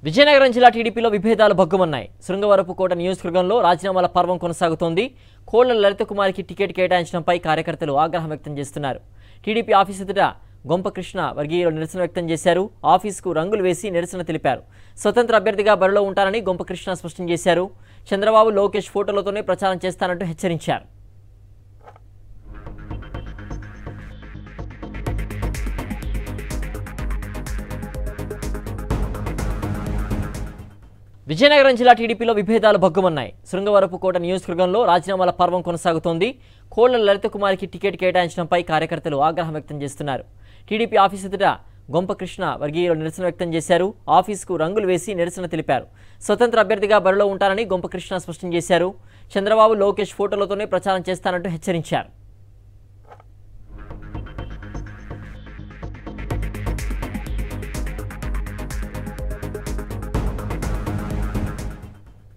విజయనగరం జిల్లా టీడీపీలో విభేదాలు భగ్గుమన్నాయి. శృంగవరపుకోట నియోజకవర్గంలో రాజీనామాల పర్వం కొనసాగుతోంది. కోళ్ల లలిత కుమారికి టికెట్ కేటాయించడంపై కార్యకర్తలు ఆగ్రహం వ్యక్తం చేస్తున్నారు. టీడీపీ ఆఫీస్ ఎదుట గొంపకృష్ణ వర్గీయులు నిరసన వ్యక్తం చేశారు. ఆఫీసుకు రంగులు వేసి నిరసన తెలిపారు. స్వతంత్ర అభ్యర్థిగా బరిలో ఉంటానని గొంపకృష్ణ స్పష్టం చేశారు. చంద్రబాబు, లోకేష్ ఫోటోలతోనే ప్రచారం చేస్తానంటూ హెచ్చరించారు. విజయనగరం జిల్లా టీడీపీలో విభేదాలు భగ్గుమన్నాయి. శృంగవరపుకోట నియోజకవర్గంలో రాజీనామాల పర్వం కొనసాగుతోంది. కోళ్ల లలిత కుమారికి టికెట్ కేటాయించడంపై కార్యకర్తలు ఆగ్రహం వ్యక్తం చేస్తున్నారు. టీడీపీ ఆఫీస్ ఎదుట గొంపకృష్ణ వర్గీయులు నిరసన వ్యక్తం చేశారు. ఆఫీసుకు రంగులు వేసి నిరసన తెలిపారు. స్వతంత్ర అభ్యర్థిగా బరిలో ఉంటానని గొంపకృష్ణ స్పష్టం చేశారు. చంద్రబాబు, లోకేష్ ఫోటోలతోనే ప్రచారం చేస్తానంటూ హెచ్చరించారు.